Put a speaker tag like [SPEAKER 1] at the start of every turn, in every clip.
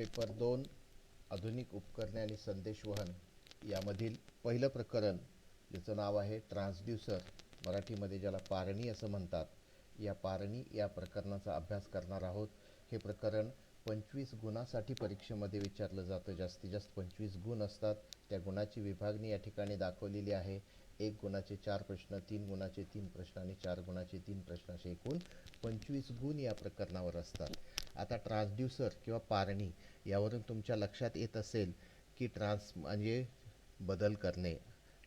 [SPEAKER 1] Paper 2 आधुनिक उपकरणे आणि संदेशवहन यामधील पहिलं प्रकरण ज्याचं नाव आहे ट्रान्सड्यूसर, मराठीमध्ये ज्याला पारणी असं म्हणतात, या पारणी या प्रकरणाचा अभ्यास करणार आहोत. हे प्रकरण 25 गुणासाठी परीक्षेमध्ये विचारलं जातं. जास्तीत जास्त 25 गुण असतात. त्या गुणाची विभागणी या ठिकाणी दाखवलेली आहे. 1 गुणाचे 4 प्रश्न, 3 गुणाचे 3 प्रश्न आणि 4 गुणाचे 3 प्रश्न असे एकूण 25 गुण या प्रकरणावर असतात. आता ट्रान्सड्यूसर किंवा पारणी यावरून तुमच्या लक्षात येत असेल की ट्रान्स म्हणजे बदल करणे,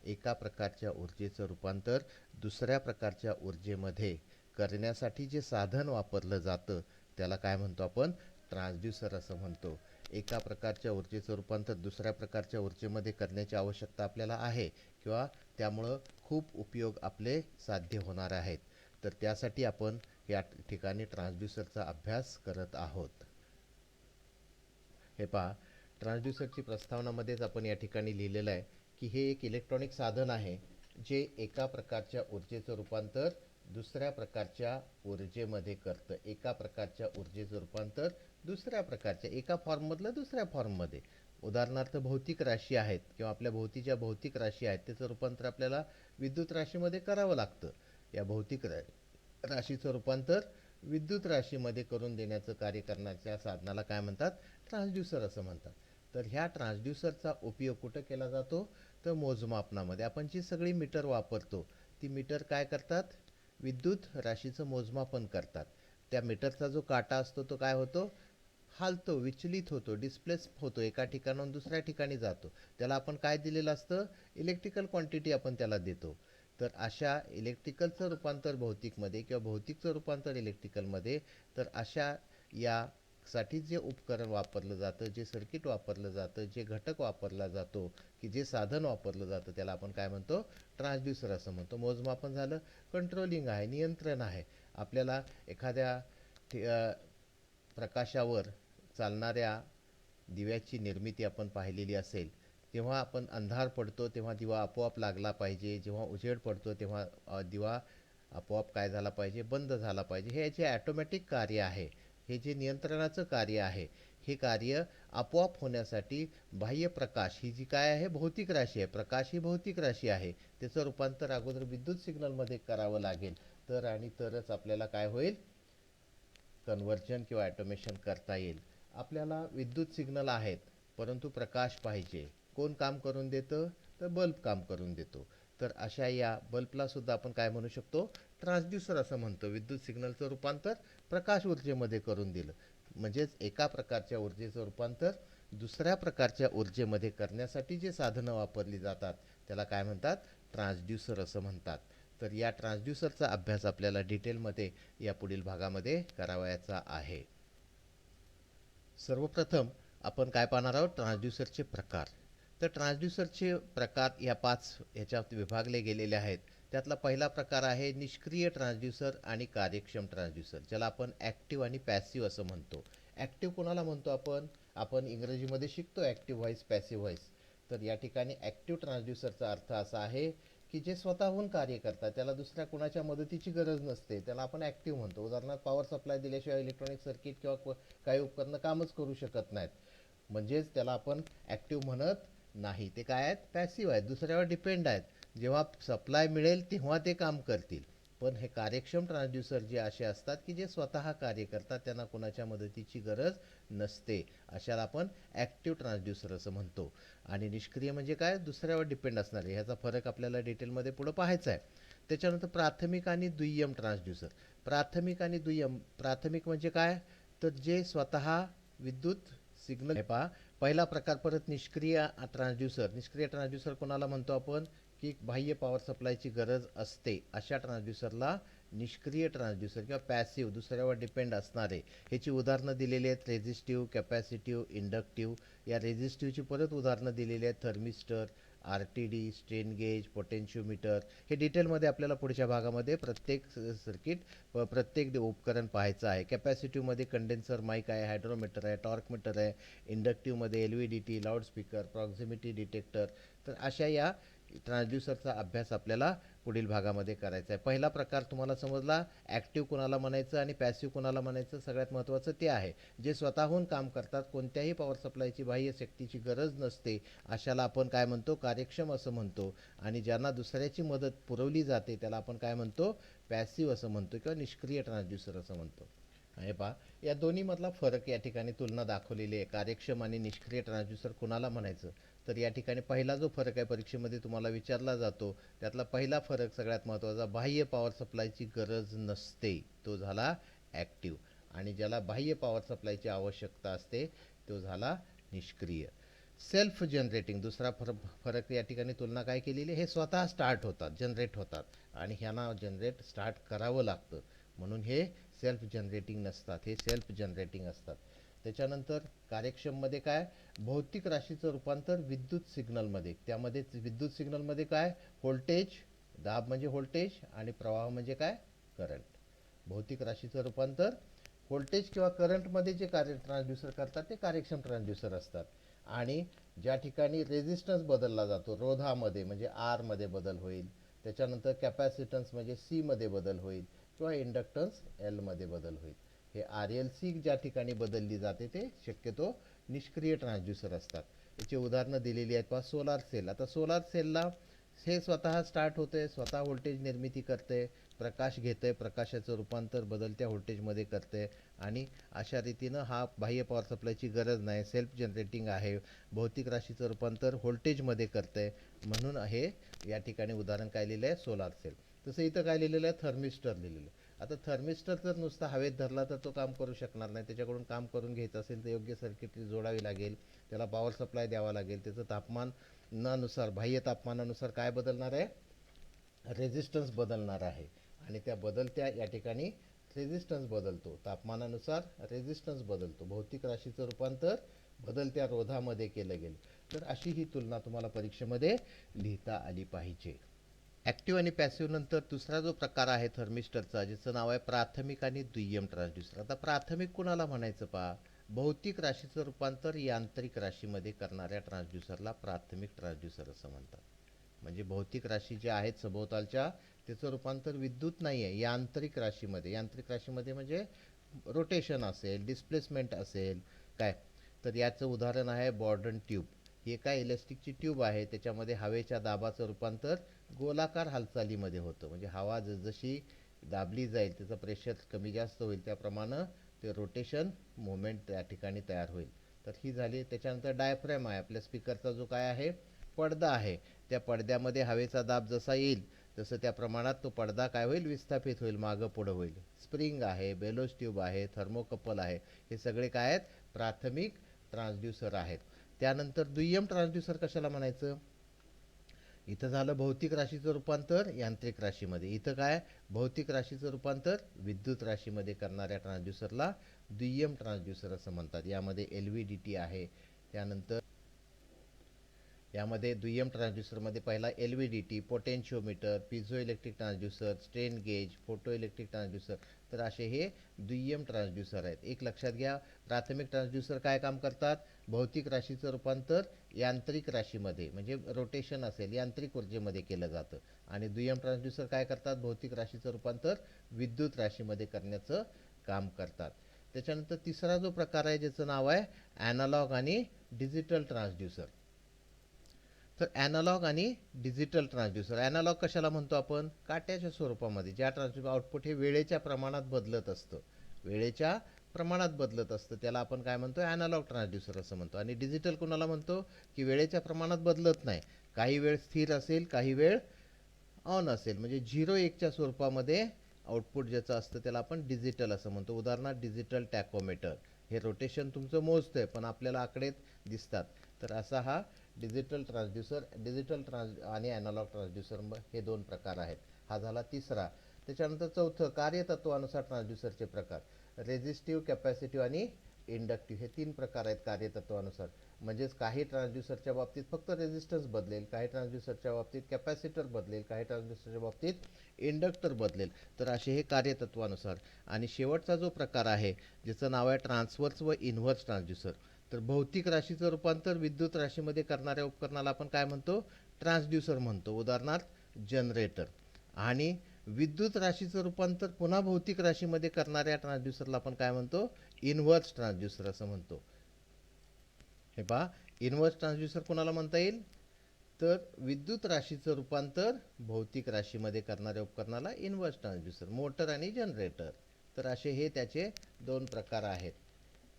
[SPEAKER 1] एका प्रकारच्या ऊर्जेचं रूपांतर दुसऱ्या प्रकारच्या ऊर्जेमध्ये करण्यासाठी जे साधन वापरलं जातं त्याला काय म्हणतो आपण? ट्रान्सड्यूसर असं म्हणतो. एका प्रकारच्या ऊर्जेचं रूपांतर दुसऱ्या प्रकारच्या ऊर्जेमध्ये करण्याची आवश्यकता आपल्याला आहे किंवा त्यामुळं खूप उपयोग आपले साध्य होणार आहेत. तर त्यासाठी आपण या ठिकाणी ट्रान्सड्यूसरचा अभ्यास करत आहोत. हे पहा, ट्रान्सड्यूसरची प्रस्तावनामध्येच आपण या ठिकाणी लिहिलेलं आहे की हे एक इलेक्ट्रॉनिक साधन आहे जे एका प्रकारच्या ऊर्जेचं रूपांतर दुसऱ्या प्रकारच्या ऊर्जेमध्ये करतं. एका प्रकारच्या ऊर्जेचं रूपांतर दुसऱ्या प्रकारच्या, एका फॉर्ममधलं दुसऱ्या फॉर्ममध्ये. उदाहरणार्थ भौतिक राशी आहेत किंवा आपल्या भोवतीच्या भौतिक राशी आहेत, त्याचं रूपांतर आपल्याला विद्युत राशीमध्ये करावं लागतं. या भौतिक राशीचं रूपांतर विद्युत राशीमध्ये करून देण्याचं कार्य करण्याच्या साधनाला काय म्हणतात? ट्रान्सड्यूसर असं म्हणतात. तर ह्या ट्रान्सड्यूसरचा उपयोग कुठं केला जातो? तर मोजमापनामध्ये. आपण जी सगळी मीटर वापरतो ती मीटर काय करतात? विद्युत राशीचं मोजमापन करतात. त्या मीटरचा जो काटा असतो तो काय होतो? हालतो, विचलित होतो, डिस्प्लेस होतो, एका ठिकाणाहून दुसऱ्या ठिकाणी जातो. त्याला आपण काय दिलेलं असतं? इलेक्ट्रिकल क्वांटिटी आपण त्याला देतो. तर अशा इलेक्ट्रिकलचं रूपांतर भौतिकमध्ये किंवा भौतिकचं रूपांतर इलेक्ट्रिकलमध्ये, तर अशा यासाठी जे उपकरण वापरलं जातं, जे सर्किट वापरलं जातं, जे घटक वापरला जातो, की जे साधन वापरलं जातं त्याला आपण काय म्हणतो? ट्रान्सड्यूसर असं म्हणतो. मोजमापन झालं, कंट्रोलिंग आहे, नियंत्रण आहे. आपल्याला एखाद्या प्रकाशावर चालणाऱ्या दिव्याची निर्मिती आपण पाहिलेली असेल. जेव्हा आपण अंधार पडतो तेव्हा दिवा आपोआप लागला पाहिजे, जेव्हा उजेड पडतो तेव्हा दिवा आपोआप काय झाला पाहिजे? बंद झाला पाहिजे. हे जे ॲटोमॅटिक कार्य आहे, हे जे नियंत्रणाचं कार्य आहे, हे कार्य आपोआप होण्यासाठी बाह्य प्रकाश ही जी काय आहे? भौतिक राशी आहे. प्रकाश ही भौतिक राशी आहे. त्याचं रूपांतर अगोदर विद्युत सिग्नलमध्ये करावं लागेल, तर आणि तरच आपल्याला काय होईल? कन्व्हर्जन किंवा ॲटोमेशन करता येईल. आपल्याला विद्युत सिग्नल आहेत परंतु प्रकाश पाहिजे. कोण काम करून देतं? तर बल्ब काम करून देतो. तर अशा या बल्बला सुद्धा आपण काय म्हणू शकतो? ट्रान्सड्यूसर असं म्हणतो. विद्युत सिग्नलचं रूपांतर प्रकाश ऊर्जेमध्ये करून दिलं. म्हणजेच एका प्रकारच्या ऊर्जेचं रूपांतर दुसऱ्या प्रकारच्या ऊर्जेमध्ये करण्यासाठी जे साधनं वापरली जातात त्याला काय म्हणतात? ट्रान्सड्यूसर असं म्हणतात. तर या ट्रान्सड्यूसरचा अभ्यास आपल्याला डिटेलमध्ये या पुढील भागामध्ये करावयाचा आहे. सर्वप्रथम आपण काय पाहणार आहोत? ट्रान्सड्यूसरचे प्रकार. तर ट्रान्सड्यूसरचे प्रकार या 5 ह्याच्यात विभागले गेलेले आहेत. त्यातला पहिला प्रकार आहे निष्क्रिय ट्रान्सड्यूसर आणि कार्यक्षम ट्रान्सड्यूसर, ज्याला आपण ॲक्टिव्ह आणि पॅसिव्ह असं म्हणतो. ॲक्टिव्ह कोणाला म्हणतो आपण? आपण इंग्रजीमध्ये शिकतो ॲक्टिव्ह व्हॉइस, पॅसिव्ह व्हॉइस. तर या ठिकाणी ॲक्टिव्ह ट्रान्सड्यूसरचा अर्थ असा आहे की जे स्वतःहून कार्य करतात, त्याला दुसऱ्या कुणाच्या मदतीची गरज नसते, त्याला आपण ॲक्टिव्ह म्हणतो. उदाहरणार्थ पॉवर सप्लाय दिल्याशिवाय इलेक्ट्रॉनिक सर्किट किंवा काही उपकरणं कामच करू शकत नाहीत. म्हणजेच त्याला आपण ॲक्टिव्ह म्हणत नाही. ते काय आहेत? पॅसिव्ह आहेत, दुसऱ्यावर डिपेंड आहेत. जेव्हा सप्लाय मिळेल तेव्हा ते काम करतील. पण हे कार्यक्षम ट्रान्सड्यूसर जे असे असतात की जे स्वतः कार्य करतात, त्यांना कोणाच्या मदतीची गरज नसते, अशाला आपण ॲक्टिव्ह ट्रान्सड्यूसर असं म्हणतो. आणि निष्क्रिय म्हणजे काय? दुसऱ्यावर डिपेंड असणारे. ह्याचा फरक आपल्याला डिटेलमध्ये पुढं पाहायचा आहे. त्याच्यानंतर प्राथमिक आणि दुय्यम ट्रान्सड्यूसर. प्राथमिक आणि दुय्यम. प्राथमिक म्हणजे काय? तर जे स्वतः विद्युत सिग्नल. हे पहा, पहिला प्रकार परत निष्क्रिय ट्रान्सड्यूसर. निष्क्रिय ट्रान्सड्यूसर कोणाला म्हणतो आपण? की बाह्य पॉवर सप्लायची गरज असते अशा ट्रान्सड्यूसरला निष्क्रिय ट्रान्सड्यूसर किंवा पॅसिव्ह, दुसऱ्यावर डिपेंड असणारे. ह्याची उदाहरणं दिलेली आहेत रेझिस्टिव्ह, कॅपॅसिटिव्ह, इंडक्टिव्ह. या रेझिस्टिव्हची परत उदाहरणं दिलेली आहेत thermistor, R T D, strain gauge, potentiometer. हे डिटेलमध्ये आपल्याला पुढच्या भागामध्ये प्रत्येक सर्किट प्रत्येक उपकरण पाहायचं आहे. कॅपॅसिटिव्हमध्ये कंडेन्सर माईक आहे, हायड्रोमीटर आहे, टॉर्क मीटर आहे. इंडक्टिव्हमध्ये LVDT, लाऊडस्पीकर, प्रॉक्झिमिटी डिटेक्टर. तर अशा या ट्रान्सड्यूसरचा अभ्यास आपल्याला पुढील भागामध्ये करायचा आहे. पहिला प्रकार तुम्हाला समजला, ॲक्टिव्ह कुणाला म्हणायचं आणि पॅसिव्ह कुणाला म्हणायचं. सगळ्यात महत्त्वाचं ते आहे जे स्वतःहून काम करतात, कोणत्याही पॉवर सप्लायची बाह्य शक्तीची गरज नसते, अशाला आपण काय म्हणतो, कार्यक्षम असं म्हणतो. आणि ज्यांना दुसऱ्याची मदत पुरवली जाते त्याला आपण काय म्हणतो, पॅसिव्ह असं म्हणतो किंवा निष्क्रिय ट्रान्सड्यूसर असं म्हणतो. हे पहा, या दोन्हीमधला फरक या ठिकाणी तुलना दाखवलेली आहे. कार्यक्षम आणि निष्क्रिय ट्रान्सड्यूसर कुणाला म्हणायचं, तर या ठिकाणी पहिला जो फरक आहे परीक्षेमध्ये तुम्हाला विचारला जातो त्यातला पहिला फरक सगळ्यात महत्त्वाचा, बाह्य पॉवर सप्लायची गरज नसते, तो झाला ॲक्टिव्ह. आणि ज्याला बाह्य पॉवर सप्लायची आवश्यकता असते तो झाला निष्क्रिय. सेल्फ जनरेटिंग दुसरा फरक या ठिकाणी तुलना काय केलेली, हे स्वतः स्टार्ट होतात, जनरेट होतात आणि ह्यांना जनरेट स्टार्ट करावं लागतं, म्हणून हे सेल्फ जनरेटिंग नसतात, हे सेल्फ जनरेटिंग असतात. त्याच्यानंतर कार्यक्षममध्ये काय, भौतिक राशीचं रूपांतर विद्युत सिग्नलमध्ये. त्यामध्ये विद्युत सिग्नलमध्ये काय, व्होल्टेज, दाब म्हणजे व्होल्टेज आणि प्रवाह म्हणजे काय, करंट. भौतिक राशीचं रूपांतर व्होल्टेज किंवा करंटमध्ये जे कार्य ट्रान्सड्यूसर करतात ते कार्यक्षम ट्रान्सड्यूसर असतात. आणि ज्या ठिकाणी रेझिस्टन्स बदलला जातो, रोधामध्ये म्हणजे आरमध्ये बदल होईल, त्याच्यानंतर कॅपॅसिटन्स म्हणजे सीमध्ये बदल होईल किंवा इंडक्टन्स एलमध्ये बदल होईल. हे आर एल सी ज्या ठिकाणी बदलली जाते ते शक्यतो निष्क्रिय ट्रान्सड्यूसर असतात. याची उदाहरणं दिलेली आहेत. पहा, सोलार सेल. आता सोलार सेलला हे स्वतः स्टार्ट होते, स्वतः व्होल्टेज निर्मिती करते, प्रकाश घेते, प्रकाशाचं रूपांतर बदलत्या व्होल्टेजमध्ये करते आणि अशा रीतीनं हा बाह्य पॉवर सप्लायची गरज नाही, सेल्फ जनरेटिंग आहे, भौतिक राशीचं रूपांतर व्होल्टेजमध्ये करते, म्हणून हे या ठिकाणी उदाहरण काय लिहिलं आहे, सोलार सेल. तसं इथं काय लिहिलेलं आहे, थर्मिस्टर लिहिलेलं आहे. आता थर्मिस्टर जर नुसता हवेत धरला तर तो काम करू शकणार नाही, त्याच्याकडून काम करून घ्यायचं असेल तर योग्य सर्किटरी जोडावी लागेल, त्याला पॉवर सप्लाय द्यावा लागेल, त्याचं तापमानानुसार, बाह्य तापमानानुसार काय बदलणार आहे, रेझिस्टन्स बदलणार आहे आणि त्या बदलत्या या ठिकाणी रेझिस्टन्स बदलतो, तापमानानुसार रेझिस्टन्स बदलतो, भौतिक राशीचं रूपांतर बदलत्या रोधामध्ये केलं गेलं. तर अशी ही तुलना तुम्हाला परीक्षेमध्ये लिहिता आली पाहिजे. ॲक्टिव्ह आणि पॅसिव्ह नंतर दुसरा जो प्रकार आहे थर्मिस्टरचा, ज्याचं नाव आहे प्राथमिक आणि दुय्यम ट्रान्सड्यूसर. आता प्राथमिक कुणाला म्हणायचं पहा, भौतिक राशीचं रूपांतर यांत्रिक राशीमध्ये करणाऱ्या ट्रान्सड्यूसरला प्राथमिक ट्रान्सड्यूसर असं म्हणतात. म्हणजे भौतिक राशी ज्या आहेत सभोवतालच्या त्याचं रूपांतर विद्युत नाही आहे, यांत्रिक राशीमध्ये. यांत्रिक राशीमध्ये म्हणजे रोटेशन असेल, डिस्प्लेसमेंट असेल काय, तर याचं उदाहरण आहे बॉर्डन ट्यूब. ही काय इलेस्टिकची ट्यूब आहे, त्याच्यामध्ये हवेच्या दाबाचं रूपांतर गोलाकार हालचालीमध्ये होतं. म्हणजे हवा जसजशी दाबली जाईल त्याचं प्रेशर कमी जास्त होईल, त्याप्रमाणे ते रोटेशन मुवमेंट त्या ठिकाणी तयार होईल. तर ही झाली. त्याच्यानंतर डायफ्रॅम आहे, आपल्या स्पीकरचा जो काय आहे पडदा आहे, त्या पडद्यामध्ये हवेचा दाब जसा येईल तसं त्या प्रमाणात तो पडदा काय होईल, विस्थापित होईल, मागं पुढं होईल. स्प्रिंग आहे, बेलोस ट्यूब आहे, थर्मोकपल आहे, हे सगळे काय आहेत, प्राथमिक ट्रान्सड्यूसर आहेत. त्यानंतर दुय्यम ट्रान्सड्यूसर कशाला म्हणायचं, इथं झालं भौतिक राशीचं रूपांतर यांत्रिक राशीमध्ये, इथं काय भौतिक राशीचं रूपांतर विद्युत राशीमध्ये करणाऱ्या ट्रान्सड्यूसरला दुय्यम ट्रान्सड्यूसर असं म्हणतात. यामध्ये LVDT आहे. त्यानंतर यामध्ये दुय्यम ट्रान्सड्यूसरमध्ये पहिला LVDT, potentiometer, piezo electric transducer, strain gauge, photo electric transducer, तर असे हे दुय्यम ट्रान्सड्यूसर आहेत. एक लक्षात घ्या, प्राथमिक ट्रान्सड्यूसर काय काम करतात, भौतिक राशीचं रूपांतर यांत्रिक राशीमध्ये म्हणजे रोटेशन असेल यांत्रिक ऊर्जेमध्ये केलं जातं, आणि दुय्यम ट्रान्सड्यूसर काय करतात, भौतिक राशीचं रूपांतर विद्युत राशीमध्ये करण्याचं काम करतात. त्याच्यानंतर तिसरा जो प्रकार आहे ज्याचं नाव आहे ॲनालॉग आणि डिजिटल ट्रान्सड्यूसर. तर ॲनालॉग आणि डिजिटल ट्रान्सड्यूसर. ॲनालॉग कशाला म्हणतो आपण, काट्याच्या स्वरूपामध्ये, ज्या ट्रान्सड्यूसर आउटपुट हे वेळेच्या प्रमाणात बदलत असतं, वेळेच्या प्रमाणात बदलत असतं, त्याला आपण काय म्हणतो, ॲनालॉग ट्रान्सड्यूसर असं म्हणतो. आणि डिजिटल कुणाला म्हणतो, की वेळेच्या प्रमाणात बदलत नाही, काही वेळ स्थिर असेल, काही वेळ ऑन असेल, म्हणजे 0-1च्या स्वरूपामध्ये आउटपुट ज्याचं असतं त्याला आपण डिजिटल असं म्हणतो. उदाहरणार्थ डिजिटल टॅकोमीटर, हे रोटेशन तुमचं मोजतंय पण आपल्याला आकडे दिसतात, तर असा हा डिजिटल ट्रान्सड्यूसर. डिजिटल आणि ॲनालॉग ट्रान्सड्यूसर हे दोन प्रकार आहेत. हा झाला तिसरा. त्याच्यानंतर चौथं, कार्यतत्वानुसार ट्रान्सड्यूसरचे प्रकार. रेझिस्टिव्ह, कॅपॅसिटिव्ह आणि इंडक्टिव्ह हे तीन प्रकार आहेत कार्यतत्वानुसार. म्हणजेच काही ट्रान्सड्यूसरच्या बाबतीत फक्त रेझिस्टन्स बदलेल, काही ट्रान्सड्यूसरच्या बाबतीत कॅपॅसिटर बदलेल, काही ट्रान्सड्यूसरच्या बाबतीत इंडक्टर बदलेल. तर असे हे कार्यतत्वानुसार. आणि शेवटचा जो प्रकार आहे ज्याचं नाव आहे ट्रान्सव्हर्स व इन्व्हर्स ट्रान्सड्यूसर. तर भौतिक राशीचं रूपांतर विद्युत राशीमध्ये करणाऱ्या उपकरणाला आपण काय म्हणतो, ट्रान्सड्यूसर म्हणतो. उदाहरणार्थ जनरेटर. आणि विद्युत राशीचं रूपांतर पुन्हा भौतिक राशीमध्ये करणाऱ्या ट्रान्सड्यूसरला आपण काय म्हणतो? इन्व्हर्स ट्रान्सड्यूसर असं म्हणतो. हे पहा, इन्व्हर्स ट्रान्सड्यूसर कोणाला म्हणता येईल? तर विद्युत राशीचं रूपांतर भौतिक राशीमध्ये करणाऱ्या उपकरणाला इन्व्हर्स ट्रान्सड्यूसर. मोटर आणि जनरेटर. तर असे हे त्याचे दोन प्रकार आहेत.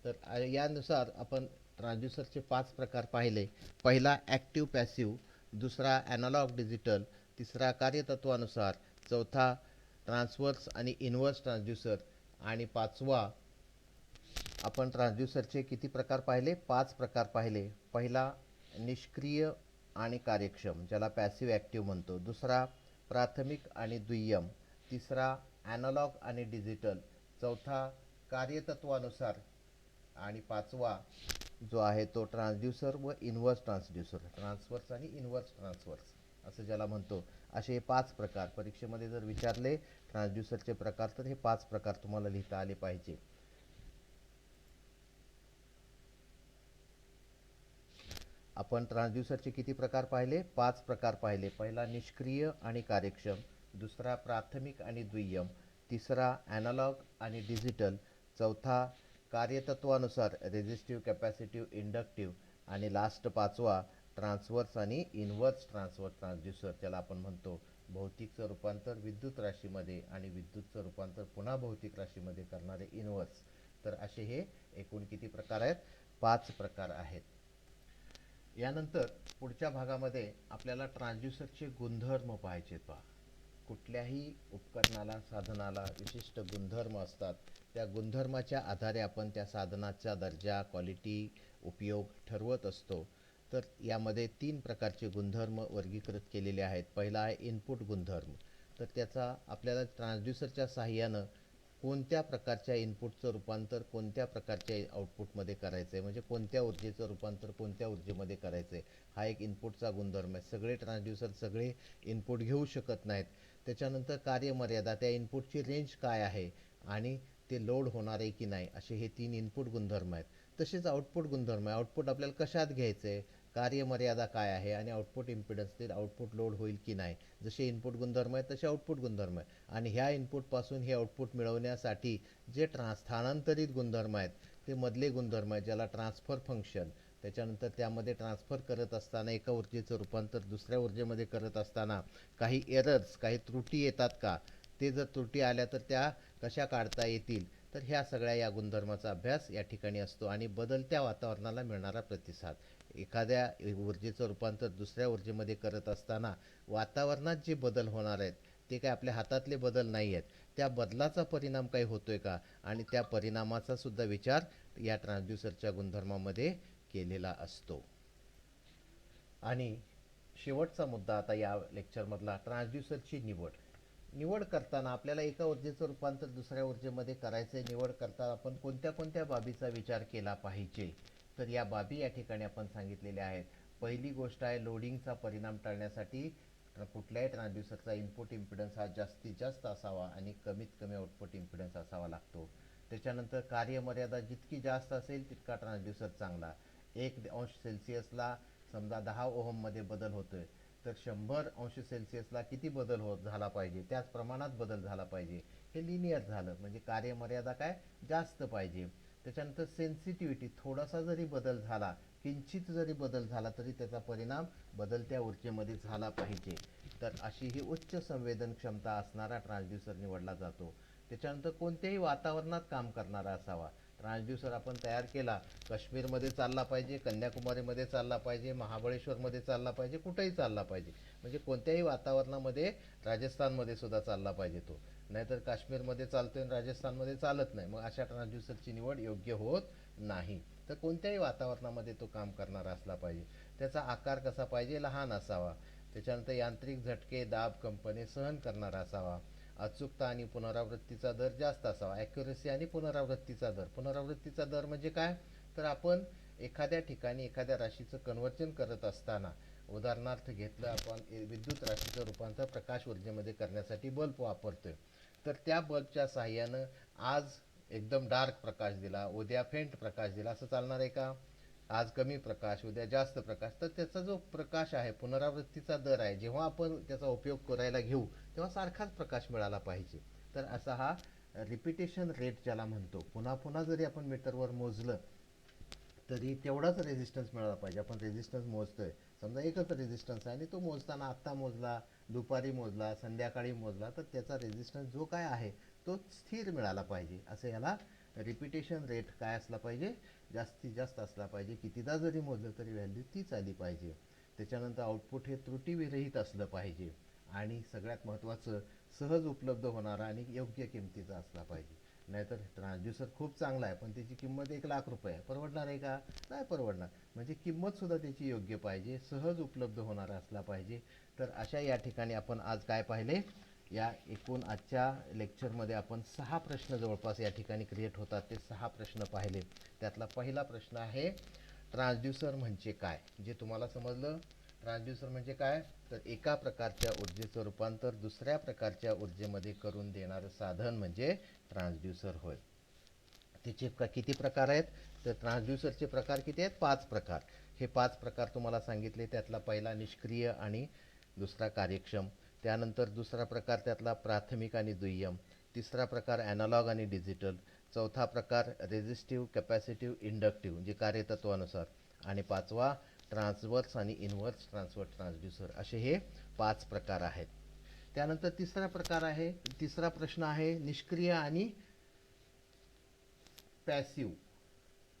[SPEAKER 1] तर यानुसार आपण ट्रान्सड्यूसरचे 5 प्रकार पाहिले. पहिला ॲक्टिव्ह पॅसिव्ह, दुसरा ॲनालॉग डिजिटल, तिसरा कार्यतत्वानुसार, चौथा ट्रान्सव्हर्स आणि इन्व्हर्स ट्रान्सड्यूसर आणि पाचवा आपण ट्रान्सड्यूसरचे किती प्रकार पाहिले? 5 प्रकार पाहिले. पहिला निष्क्रिय आणि कार्यक्षम, ज्याला पॅसिव्ह ॲक्टिव्ह म्हणतो. दुसरा प्राथमिक आणि दुय्यम. तिसरा ॲनालॉग आणि डिजिटल. चौथा कार्यतत्वानुसार आणि पाचवा जो आहे तो ट्रान्सड्यूसर व इन्व्हर्स ट्रान्सड्यूसर, ट्रान्सव्हर्स आणि इन्व्हर्स ट्रान्सव्हर्स असं ज्याला म्हणतो. असे हे 5 प्रकार परीक्षेमध्ये जर विचारले ट्रान्सड्यूसरचे प्रकार, तर हे 5 प्रकार तुम्हाला लिहिता आले पाहिजे. आपण ट्रान्सड्यूसरचे किती प्रकार पाहिले? 5 प्रकार पाहिले. पहिला निष्क्रिय आणि कार्यक्षम, दुसरा प्राथमिक आणि दुय्यम, तिसरा ॲनालॉग आणि डिजिटल, चौथा कार्यतत्वानुसार रेझिस्टिव्ह, कॅपॅसिटिव्ह, इंडक्टिव्ह आणि लास्ट पाचवा ट्रान्सव्हर्स आणि इन्व्हर्स ट्रान्सड्यूसर, ज्याला आपण म्हणतो भौतिकचं रूपांतर विद्युत राशीमध्ये आणि विद्युतचं रूपांतर पुन्हा भौतिक राशीमध्ये करणारे इन्व्हर्स. तर असे हे एकूण किती प्रकार आहेत? 5 प्रकार आहेत. यानंतर पुढच्या भागामध्ये आपल्याला ट्रान्सड्यूसरचे गुणधर्म पाहायचे. पहा, कुठल्याही उपकरणाला, साधनाला विशिष्ट गुणधर्म असतात. त्या गुणधर्माच्या आधारे आपण त्या साधनाचा दर्जा, क्वालिटी, उपयोग ठरवत असतो. तर यामध्ये 3 प्रकारचे गुणधर्म वर्गीकृत केलेले आहेत. पहिला आहे इनपुट गुणधर्म. तर त्याचा आपल्याला ट्रान्सड्यूसरच्या साहाय्यानं कोणत्या प्रकारच्या इनपुटचं रूपांतर कोणत्या प्रकारच्या आउटपुटमध्ये करायचं आहे, म्हणजे कोणत्या ऊर्जेचं रूपांतर कोणत्या ऊर्जेमध्ये करायचं आहे, हा एक इनपुटचा गुणधर्म आहे. सगळे ट्रान्सड्यूसर सगळे इनपुट घेऊ शकत नाहीत. त्याच्यानंतर कार्यमर्यादा, त्या इनपुटची रेंज काय आहे आणि ते लोड होणार आहे की नाही, असे हे 3 इनपुट गुणधर्म आहेत. तसेच आउटपुट गुणधर्म आहे. आउटपुट आपल्याला कशात घ्यायचं आहे, कार्यमर्यादा काय आहे आणि आउटपुट इम्पिडन्स, ते आउटपुट लोड होईल की नाही. जसे इनपुट गुणधर्म आहेत तसे आउटपुट गुणधर्म आहे. आणि ह्या इनपुटपासून हे आउटपुट मिळवण्यासाठी जे स्थानांतरित गुणधर्म आहेत ते मधले गुणधर्म आहेत, ज्याला ट्रान्सफर फंक्शन. त्याच्यानंतर त्यामध्ये ट्रान्सफर करत असताना एका ऊर्जेचं रूपांतर दुसऱ्या ऊर्जेमध्ये करत असताना काही एरर्स, काही त्रुटी येतात का, ते जर त्रुटी आल्या तर त्या कशा काढता येतील. तर ह्या सगळ्या या गुणधर्माचा अभ्यास या ठिकाणी असतो. आणि बदलत्या वातावरणाला मिळणारा प्रतिसाद, एखाद्या ऊर्जेचं रूपांतर दुसऱ्या ऊर्जेमध्ये करत असताना वातावरणात जे बदल होणार आहेत ते काय आपल्या हातातले बदल नाही आहेत. त्या बदलाचा परिणाम काही होतोय का, आणि त्या परिणामाचा सुद्धा विचार या ट्रान्सड्यूसरच्या गुणधर्मामध्ये केलेला असतो. आणि शेवटचा मुद्दा आता या लेक्चरमधला, ट्रान्सड्यूसरची निवड करताना आपल्याला एका ऊर्जेचं रूपांतर दुसऱ्या ऊर्जेमध्ये करायचे. निवड करताना आपण कोणत्या कोणत्या बाबीचा विचार केला पाहिजे, तर या बाबी या ठिकाणी आपण सांगितलेल्या आहेत. पहिली गोष्ट आहे, लोडिंगचा परिणाम टाळण्यासाठी कुठल्याही ट्रान्सड्यूसरचा इनपुट इम्पिडन्स हा जास्तीत जास्त असावा आणि कमीत कमी आउटपुट इम्पिडन्स असावा लागतो. त्याच्यानंतर कार्यमर्यादा जितकी जास्त असेल तितका ट्रान्सड्यूसर चांगला. 1°C समजा 10 ओहममध्ये बदल होतोय, तर 100°C किती बदल झाला पाहिजे, त्याच प्रमाणात बदल झाला पाहिजे. हे लिनियर झालं, म्हणजे कार्यमर्यादा काय जास्त पाहिजे. त्याच्यानंतर सेन्सिटिव्हिटी, थोडासा जरी बदल झाला, किंचित जरी बदल झाला तरी त्याचा परिणाम बदलत्या ऊर्जेमध्ये झाला पाहिजे. तर अशी ही उच्च संवेदन क्षमता असणारा ट्रान्सड्यूसर निवडला जातो. त्याच्यानंतर कोणत्याही वातावरणात काम करणारा असावा. ट्रान्सड्यूसर आपण तयार केला, काश्मीरमध्ये चालला पाहिजे, कन्याकुमारीमध्ये चालला पाहिजे, महाबळेश्वरमध्ये चालला पाहिजे, कुठेही चालला पाहिजे, म्हणजे कोणत्याही वातावरणामध्ये, राजस्थानमध्ये सुद्धा चालला पाहिजे तो. नाहीतर काश्मीरमध्ये चालतोय आणि राजस्थानमध्ये चालत नाही, मग अशा ट्रान्सड्यूसरची निवड योग्य होत नाही. तर कोणत्याही वातावरणामध्ये तो काम करणारा असला पाहिजे. त्याचा आकार कसा पाहिजे, लहान असावा. त्याच्यानंतर यांत्रिक झटके, दाब, कंपने सहन करणारा असावा. अचूकता आणि पुनरावृत्तीचा दर जास्त असावा. ॲक्युरेसी आणि पुनरावृत्तीचा दर. पुनरावृत्तीचा दर म्हणजे काय, तर आपण एखाद्या ठिकाणी एखाद्या राशीचं कन्व्हर्जन करत असताना, उदाहरणार्थ घेतलं आपण विद्युत राशीचं रूपांतर प्रकाश ऊर्जेमध्ये करण्यासाठी बल्ब वापरतोय, तर त्या बल्बच्या साहाय्यानं आज एकदम डार्क प्रकाश दिला, उद्या फेंट प्रकाश दिला, असं चालणार आहे का. आज कमी प्रकाश, उद्या जास्त प्रकाश, तर त्याचा जो प्रकाश आहे, पुनरावृत्तीचा दर आहे, जेव्हा आपण त्याचा उपयोग करायला घेऊ तेव्हा सारखाच प्रकाश मिळाला पाहिजे. तर असा हा रिपिटेशन रेट ज्याला म्हणतो, पुन्हा पुन्हा जरी आपण मीटरवर मोजलं तरी तेवढाच रेझिस्टन्स मिळाला पाहिजे. आपण रेझिस्टन्स मोजतोय, समजा एकच रेझिस्टन्स आहे आणि तो मोजताना आत्ता मोजला, दुपारी मोजला, संध्याकाळी मोजला, तर त्याचा रेझिस्टन्स जो काय आहे तो स्थिर मिळाला पाहिजे. असं याला रिपिटेशन रेट काय असला पाहिजे, जास्तीत जास्त असला पाहिजे. कितीदा जरी मोजलं तरी व्हॅल्यू तीच आली पाहिजे. त्याच्यानंतर आउटपुट हे त्रुटीविरहित असलं पाहिजे आणि सगळ्यात महत्त्वाचं सहज उपलब्ध होणारा आणि योग्य किमतीचा असला पाहिजे. नाहीतर ट्रान्सड्यूसर खूप चांगला आहे पण त्याची किंमत 1,00,000 रुपये आहे, परवडणार आहे का? नाही परवडणार. म्हणजे किंमतसुद्धा त्याची योग्य पाहिजे, सहज उपलब्ध होणारा असला पाहिजे. तर अशा या ठिकाणी आपण आज काय पाहिले, या एकूण आजच्या लेक्चरमध्ये आपण 6 प्रश्न जवळपास या ठिकाणी क्रिएट होतात ते 6 प्रश्न पाहिले. त्यातला पहिला प्रश्न आहे ट्रान्सड्यूसर म्हणजे काय. जे तुम्हाला समजलं ट्रान्सड्यूसर म्हणजे काय, तर एका प्रकारच्या ऊर्जेचं रूपांतर दुसऱ्या प्रकारच्या ऊर्जेमध्ये करून देणारं साधन म्हणजे ट्रान्सड्यूसर होय. त्याचे किती प्रकार आहेत, तर ट्रान्सड्यूसरचे प्रकार किती आहेत, 5 प्रकार. हे 5 प्रकार तुम्हाला सांगितले. त्यातला पहिला निष्क्रिय आणि दुसरा कार्यक्षम, त्यानंतर दुसरा प्रकार त्यातला प्राथमिक आणि दुय्यम, तिसरा प्रकार ॲनालॉग आणि डिजिटल, चौथा प्रकार रेझिस्टिव्ह, कॅपॅसिटिव्ह, इंडक्टिव्ह जे कार्यतत्वानुसार, आणि पाचवा ट्रान्सवर्स आणि इन्व्हर्स ट्रान्सवर्स ट्रान्सड्यूसर. असे हे 5 प्रकार आहेत. त्यानंतर तिसरा प्रश्न आहे निष्क्रिय आणि पॅसिव्ह,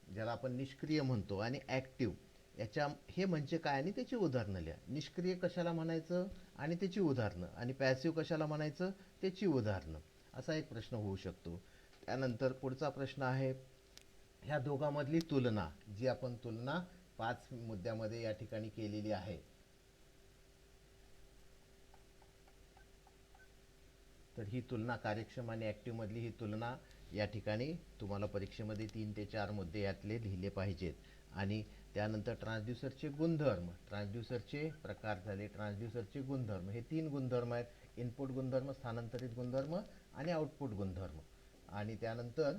[SPEAKER 1] ज्याला आपण निष्क्रिय म्हणतो, आणि ॲक्टिव्ह, याच्या हे म्हणजे काय आणि त्याची उदाहरणं लिहा. निष्क्रिय कशाला म्हणायचं आणि त्याची उदाहरणं, आणि पॅसिव्ह कशाला म्हणायचं त्याची उदाहरणं, असा एक प्रश्न होऊ शकतो. त्यानंतर पुढचा प्रश्न आहे ह्या दोघांमधली तुलना, जी आपण तुलना 5 मुद्द्यामध्ये या ठिकाणी केलेली आहे. तर ही तुलना कार्यक्षम आणि ॲक्टिव्ह मधली ही तुलना या ठिकाणी तुम्हाला परीक्षेमध्ये 3 ते 4 मुद्दे यातले लिहिले पाहिजेत. आणि त्यानंतर ट्रान्सड्यूसरचे गुणधर्म, ट्रान्सड्यूसरचे प्रकार झाले, ट्रान्सड्यूसरचे गुणधर्म, हे 3 गुणधर्म आहेत: इनपुट गुणधर्म, स्थानांतरित गुणधर्म आणि आउटपुट गुणधर्म. आणि त्यानंतर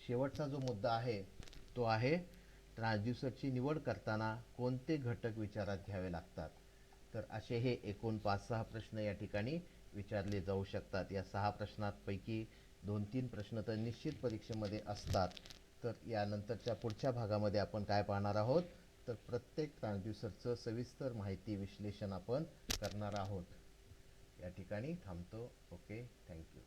[SPEAKER 1] शेवटचा जो मुद्दा आहे तो आहे ट्रान्सड्यूसरची निवड करताना कोणते घटक विचारात घ्यावे लागतात. तर असे हे एकूण 5-6 प्रश्न या ठिकाणी विचारले जाऊ शकतात. या 6 प्रश्नांपैकी 2-3 प्रश्न तर निश्चित परीक्षेमध्ये असतात. तर यानंतरच्या पुढच्या भागामध्ये आपण काय पाहणार आहोत, तर प्रत्येक ट्रान्सड्यूसरचं सविस्तर माहिती विश्लेषण आपण करणार आहोत. या ठिकाणी थांबतो. Okay, thank you.